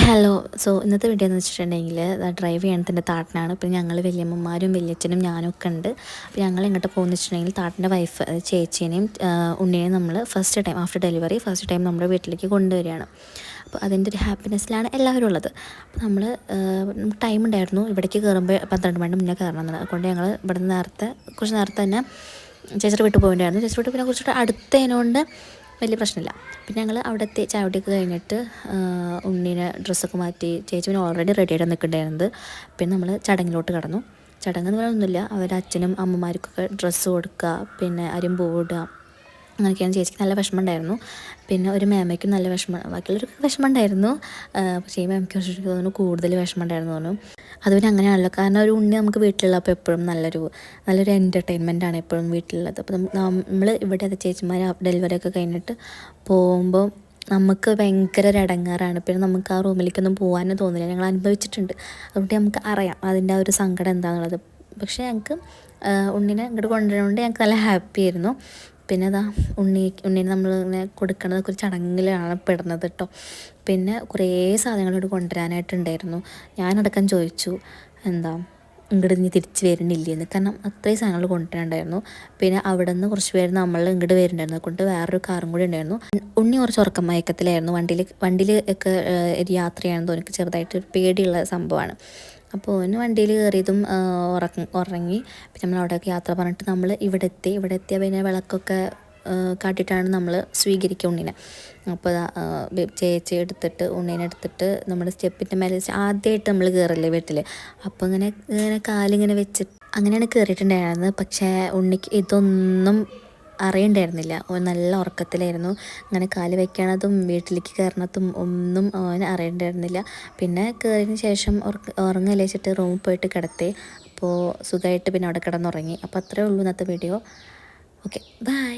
Hello. So ഇന്നത്തെ video എന്ന് വെച്ചിട്ടുണ്ടെങ്കിൽ ഡ്രൈവ് ചെയ്യണത്തിൻ്റെ താട്ടനാണ്. ഇപ്പം ഞങ്ങൾ വലിയമ്മമാരും വലിയച്ഛനും ഞാനും ഒക്കെ ഉണ്ട്. അപ്പോൾ ഞങ്ങൾ ഇങ്ങോട്ട് പോകുന്ന വെച്ചിട്ടുണ്ടെങ്കിൽ താട്ടൻ്റെ വൈഫ് ചേച്ചീനെയും ഉണ്ണിനെയും നമ്മൾ first time after delivery first time നമ്മുടെ വീട്ടിലേക്ക് കൊണ്ടുവരികയാണ്. അപ്പോൾ അതിൻ്റെ ഒരു ഹാപ്പിനെസ്സിലാണ് എല്ലാവരും ഉള്ളത്. അപ്പോൾ നമ്മൾ ടൈം ഉണ്ടായിരുന്നു ഇവിടേക്ക് കയറുമ്പോൾ 12 മണി മുന്നേ കയറണം. അതുകൊണ്ട് ഞങ്ങൾ ഇവിടെ നിന്ന് കുറച്ച് നേരത്തെ തന്നെ ചേച്ചിയുടെ വീട്ടിൽ പോയിട്ടുണ്ടായിരുന്നു. ചേച്ചിയുടെ വീട്ടിൽ പിന്നെ കുറച്ചിട്ട് അടുത്തതിനോണ്ട് വലിയ പ്രശ്നമില്ല. പിന്നെ ഞങ്ങൾ അവിടുത്തെ ചാവടിയൊക്കെ കഴിഞ്ഞിട്ട് ഉണ്ണീനെ ഡ്രസ്സൊക്കെ മാറ്റി ചേച്ചി പിന്നെ ഓൾറെഡി റെഡി ആയിട്ട് നിൽക്കുന്നുണ്ടായിരുന്നത്. പിന്നെ നമ്മൾ ചടങ്ങിലോട്ട് കടന്നു. ചടങ്ങെന്ന് പറയാനൊന്നുമില്ല, അവരുടെ അച്ഛനും അമ്മമാർക്കൊക്കെ ഡ്രസ്സ് കൊടുക്കുക, പിന്നെ അരിമ്പൂടുക, അങ്ങനെയൊക്കെയാണ്. ചേച്ചിക്ക് നല്ല വിഷമം ഉണ്ടായിരുന്നു. പിന്നെ ഒരു മേമയ്ക്കും നല്ല വിഷമം, ബാക്കിയുള്ളവർക്ക് വിഷമം ഉണ്ടായിരുന്നു. പക്ഷേ ഈ മേമയ്ക്ക് കുറച്ച് തോന്നുന്നു കൂടുതൽ വിഷമം ഉണ്ടായിരുന്നു തോന്നുന്നു. അത് പിന്നെ അങ്ങനെയാണല്ലോ, കാരണം ഒരു ഉണ്ണി നമുക്ക് വീട്ടിലുള്ളപ്പോൾ എപ്പോഴും നല്ലൊരു എൻ്റർടൈൻമെൻറ്റാണ് എപ്പോഴും വീട്ടിലുള്ളത്. അപ്പോൾ നമ്മൾ ഇവിടെ ചേച്ചിമാർ ഡെലിവറി ഒക്കെ കഴിഞ്ഞിട്ട് പോകുമ്പോൾ നമുക്ക് ഭയങ്കര ഒരു ഇടങ്ങാറാണ്. പിന്നെ നമുക്ക് ആ റൂമിലേക്കൊന്നും പോകാനും തോന്നില്ല, ഞങ്ങൾ അനുഭവിച്ചിട്ടുണ്ട്. അതുകൊണ്ട് നമുക്ക് അറിയാം അതിൻ്റെ ആ ഒരു സങ്കടം എന്താണെന്നുള്ളത്. പക്ഷേ ഞങ്ങൾക്ക് ഉണ്ണിനെ ഇങ്ങോട്ട് കൊണ്ടുവരുന്നതുകൊണ്ട് ഞങ്ങൾക്ക് നല്ല ഹാപ്പി ആയിരുന്നു. പിന്നെ അതാ ഉണ്ണീനെ നമ്മൾ ഇങ്ങനെ കൊടുക്കണതൊക്കെ ഒരു ചടങ്ങിലാണ് പെടുന്നത് കേട്ടോ. പിന്നെ കുറേ സാധനങ്ങളോട് കൊണ്ടുവരാനായിട്ടുണ്ടായിരുന്നു. ഞാനടക്കം ചോദിച്ചു ഇങ്ങോട്ട് ഇനി തിരിച്ച് വരുന്നില്ലേന്ന്, കാരണം അത്രയും സാധനങ്ങൾ കൊണ്ടുവരാനുണ്ടായിരുന്നു. പിന്നെ അവിടെ നിന്ന് കുറച്ച് പേര് നമ്മൾ ഇങ്ങോട്ട് വരുന്നുണ്ടായിരുന്നു, അതുകൊണ്ട് വേറൊരു കാറും കൂടി ഉണ്ടായിരുന്നു. ഉണ്ണി കുറച്ച് ഉറക്കം മയക്കത്തിലായിരുന്നു. വണ്ടിയിൽ ഒക്കെ യാത്ര ചെയ്യാൻ എനിക്ക് ചെറുതായിട്ടൊരു പേടിയുള്ള സംഭവമാണ്. അപ്പോൾ ഓന് വണ്ടിയിൽ കയറിയതും ഉറങ്ങി. പിന്നെ നമ്മൾ അവിടെയൊക്കെ യാത്ര പറഞ്ഞിട്ട് നമ്മൾ ഇവിടെ എത്തിയാൽ പിന്നെ വിളക്കൊക്കെ കാട്ടിയിട്ടാണ് നമ്മൾ സ്വീകരിക്കുക ഉണ്ണിനെ. അപ്പോൾ ചേച്ചി ഉണ്ണീനെ എടുത്തിട്ട് നമ്മുടെ സ്റ്റെപ്പിൻ്റെ മേലെ ആദ്യമായിട്ട് നമ്മൾ കയറില്ലേ വീട്ടിൽ. അപ്പോൾ ഇങ്ങനെ കാലിങ്ങനെ വെച്ചിട്ട് അങ്ങനെയാണ് കയറിയിട്ടുണ്ടായിരുന്നത്. പക്ഷേ ഉണ്ണിക്ക് ഇതൊന്നും അറിയണ്ടായിരുന്നില്ല. ഓൻ നല്ല ഉറക്കത്തിലായിരുന്നു. അങ്ങനെ കാല് വെക്കണതും വീട്ടിലേക്ക് കയറണതും ഒന്നും ഓന് അറിയണ്ടായിരുന്നില്ല. പിന്നെ കയറിയതിന് ശേഷം ഉറങ്ങല്ലേ വെച്ചിട്ട് റൂമിൽ പോയിട്ട് കിടത്തി. അപ്പോൾ സുഖമായിട്ട് പിന്നെ അവിടെ കിടന്നുറങ്ങി. അപ്പോൾ അത്രേ ഉള്ളൂ ഇന്നത്തെ വീഡിയോ. Okay, by.